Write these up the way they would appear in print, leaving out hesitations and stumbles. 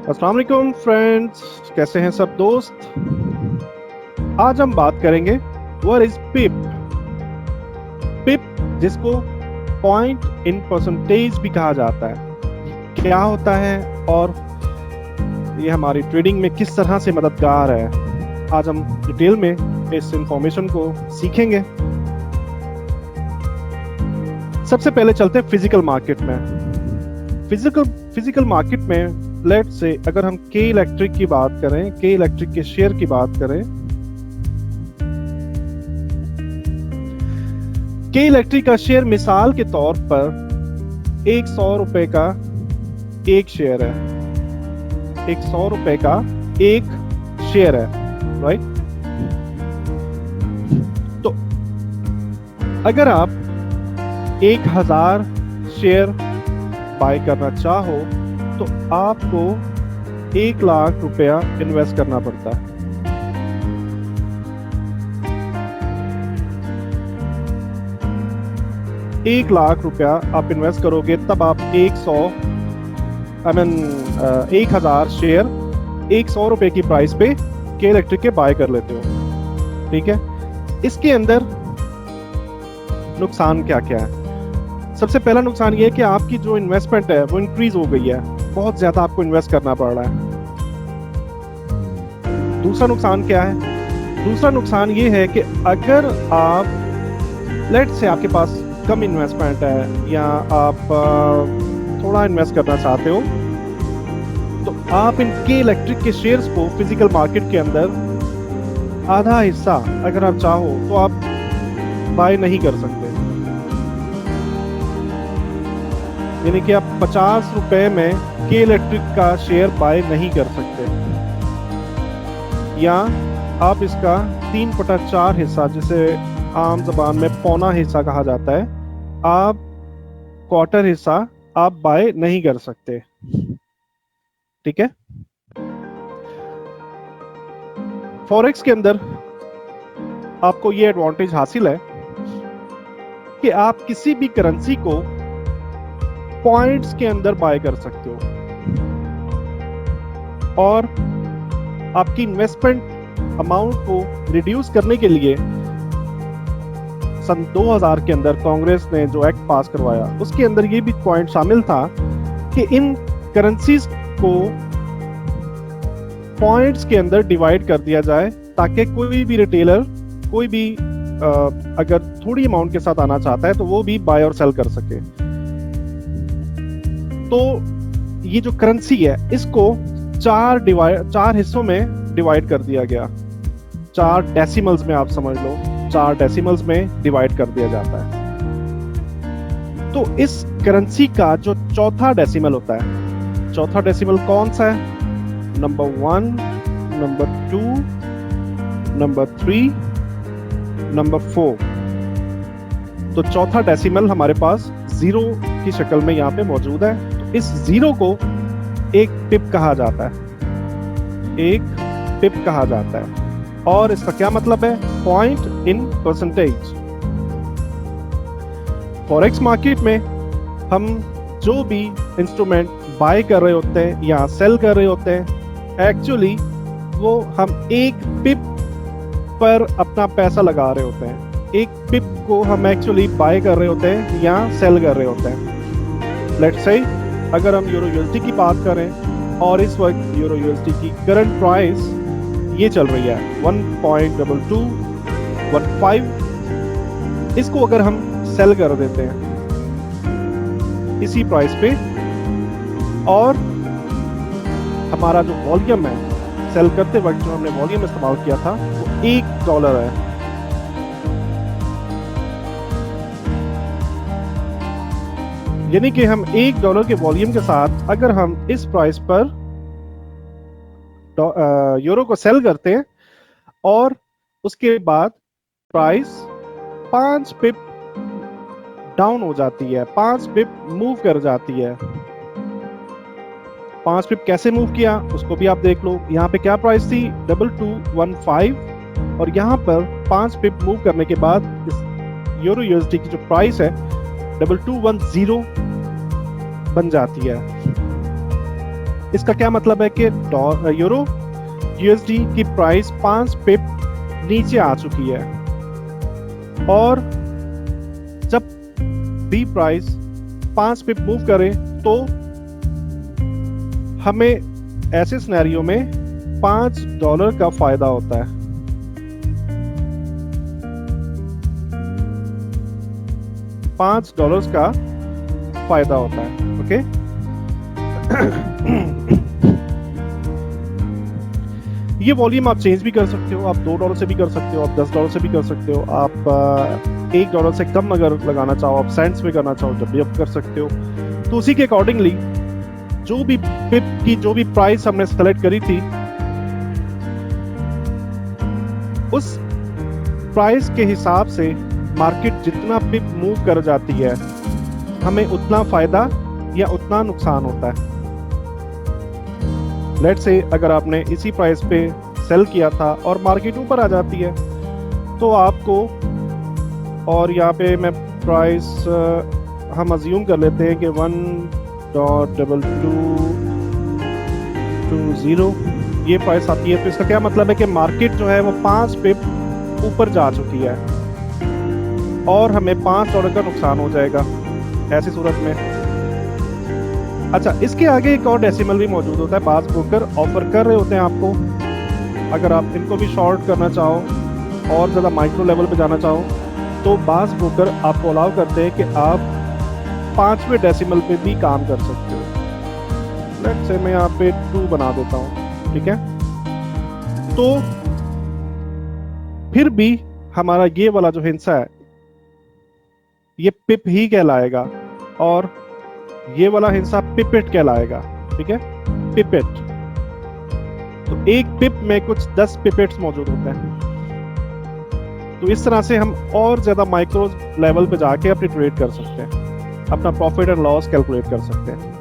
अस्सलाम वालेकुम फ्रेंड्स, कैसे हैं सब दोस्त। आज हम बात करेंगे व्हाट इज पिप। पिप जिसको पॉइंट इन परसेंटेज भी कहा जाता है, क्या होता है और ये हमारी ट्रेडिंग में किस तरह से मददगार है। आज हम डिटेल में इस इंफॉर्मेशन को सीखेंगे। सबसे पहले चलते हैं फिजिकल मार्केट में। फिजिकल मार्केट में लेट से अगर हम के इलेक्ट्रिक की बात करें, के इलेक्ट्रिक के शेयर की बात करें, के इलेक्ट्रिक का शेयर मिसाल के तौर पर 100 रुपए का एक शेयर है। 100 रुपए का एक शेयर है, राइट। तो अगर आप 1000 शेयर बाय करना चाहो तो आपको 1 लाख रुपया इन्वेस्ट करना पड़ता है। एक लाख रुपया आप इन्वेस्ट करोगे तब आप 1000 शेयर 100 रुपए की प्राइस पे के इलेक्ट्रिक के बाय कर लेते हो, ठीक है। इसके अंदर नुकसान क्या क्या है। सबसे पहला नुकसान ये है कि आपकी जो इन्वेस्टमेंट है वो इंक्रीज हो गई है, बहुत ज्यादा आपको इन्वेस्ट करना पड़ रहा है। दूसरा नुकसान क्या है? दूसरा नुकसान ये है कि अगर आप लेट से आपके पास कम इन्वेस्टमेंट है या आप थोड़ा इन्वेस्ट करना चाहते हो तो आप इन के इलेक्ट्रिक के शेयर्स को फिजिकल मार्केट के अंदर आधा हिस्सा अगर आप चाहो तो आप बाय नहीं कर सकते। यानी कि आप 50 रुपए में के इलेक्ट्रिक का शेयर बाय नहीं कर सकते, या आप इसका 3/4 हिस्सा, जिसे आम जबान में पौना हिस्सा कहा जाता है, आप क्वार्टर हिस्सा आप बाय नहीं कर सकते, ठीक है। फॉरेक्स के अंदर आपको ये एडवांटेज हासिल है कि आप किसी भी करेंसी को पॉइंट्स के अंदर बाय कर सकते हो और आपकी इन्वेस्टमेंट अमाउंट को रिड्यूस करने के लिए सन 2000 के अंदर कांग्रेस ने जो एक्ट पास करवाया उसके अंदर ये भी पॉइंट शामिल था कि इन करेंसीज को पॉइंट्स के अंदर डिवाइड कर दिया जाए ताकि कोई भी रिटेलर कोई भी अगर थोड़ी अमाउंट के साथ आना चाहता है तो वो भी बाय और सेल कर सके। तो ये जो करेंसी है इसको चार हिस्सों में डिवाइड कर दिया गया। 4 डेसिमल्स में आप समझ लो, 4 डेसिमल्स में डिवाइड कर दिया जाता है। तो इस करेंसी का जो चौथा डेसिमल होता है, चौथा डेसिमल कौन सा है? Number 1, number 2, number 3, number 4। तो चौथा डेसिमल हमारे पास 0 की शक्ल में यहाँ पे मौजूद है। तो इस 0 को एक पिप कहा जाता है, एक पिप कहा जाता है। और इसका क्या मतलब है? Point in percentage. Forex market में हम जो भी इंस्ट्रूमेंट बाय कर रहे होते हैं या सेल कर रहे होते हैं, एक्चुअली वो हम एक पिप पर अपना पैसा लगा रहे होते हैं। एक पिप को हम एक्चुअली बाय कर रहे होते हैं या सेल कर रहे होते हैं। लेट्स से अगर हम यूरो यूएसडी की बात करें और इस वक्त यूरो यूएसडी की करंट प्राइस ये चल रही है 1.2215। इसको अगर हम सेल कर देते हैं इसी प्राइस पे और हमारा जो वॉल्यूम है सेल करते वक्त जो हमने वॉल्यूम इस्तेमाल किया था वो $1 है। यानी कि हम $1 के वॉल्यूम के साथ अगर हम इस प्राइस पर यूरो को सेल करते हैं और उसके बाद प्राइस 5 पिप डाउन हो जाती है, 5 पिप मूव कर जाती है। 5 पिप कैसे मूव किया उसको भी आप देख लो। यहाँ पे क्या प्राइस थी? 2215 और यहाँ पर 5 पिप मूव करने के बाद इस यूरो यूएसडी की जो प्राइस है 2210 बन जाती है। इसका क्या मतलब है कि यूरो यूएसडी की प्राइस 5 पिप नीचे आ चुकी है, और जब भी प्राइस 5 पिप मूव करे तो हमें ऐसे सिनेरियो में $5 का फायदा होता है। $5 का फायदा होता है। ओके, ये वॉल्यूम आप चेंज भी कर सकते हो, आप $2 से भी कर सकते हो, आप $10 से भी कर सकते हो, आप $1 से कम अगर लगाना चाहो, आप सेंट्स में करना चाहो, जब भी आप कर सकते हो। तो उसी के अकॉर्डिंगली जो भी पिप की जो भी प्राइस हमने सेलेक्ट करी थी, उस प्राइस के हिसाब से मार्केट जितना पिप मूव कर जाती है, हमें उतना फायदा या उतना नुकसान होता है। लेट्स से अगर आपने इसी प्राइस पे सेल किया था और मार्केट ऊपर आ जाती है, तो आपको, और यहाँ पे मैं प्राइस हम अज्यूम कर लेते हैं कि 1.2220 ये प्राइस आती है, तो इसका क्या मतलब है कि मार्केट जो है वो 5 पिप ऊपर जा चुकी है और हमें $5 का नुकसान हो जाएगा ऐसी सूरत में। अच्छा, इसके आगे एक और डेसिमल भी मौजूद होता है। बास ब्रोकर ऑफर कर रहे होते हैं आपको, अगर आप इनको भी शॉर्ट करना चाहो और ज़्यादा माइक्रो लेवल पे जाना चाहो, तो बास ब्रोकर आपको अलाउ करते हैं कि आप 5वें डेसिमल पे भी काम कर सकते हो। लेट्स से मैं यहाँ पे 2 बना देता हूँ, ठीक है। तो फिर भी हमारा ये वाला जो हिस्सा है ये पिप ही कहलाएगा और ये वाला हिस्सा पिपेट कहलाएगा, ठीक है, पिपेट। तो एक पिप में कुछ 10 पिपेट्स मौजूद होते हैं। तो इस तरह से हम और ज्यादा माइक्रो लेवल पे जाके अपनी ट्रेड कर सकते हैं, अपना प्रॉफिट एंड लॉस कैलकुलेट कर सकते हैं।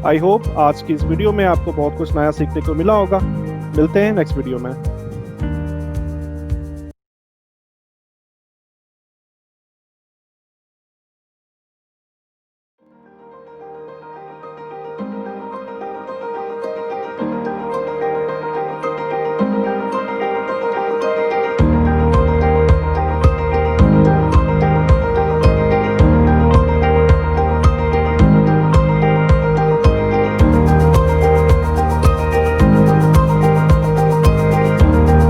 आई होप आज की इस वीडियो में आपको बहुत कुछ नया सीखने को मिला होगा। मिलते हैं नेक्स्ट वीडियो में।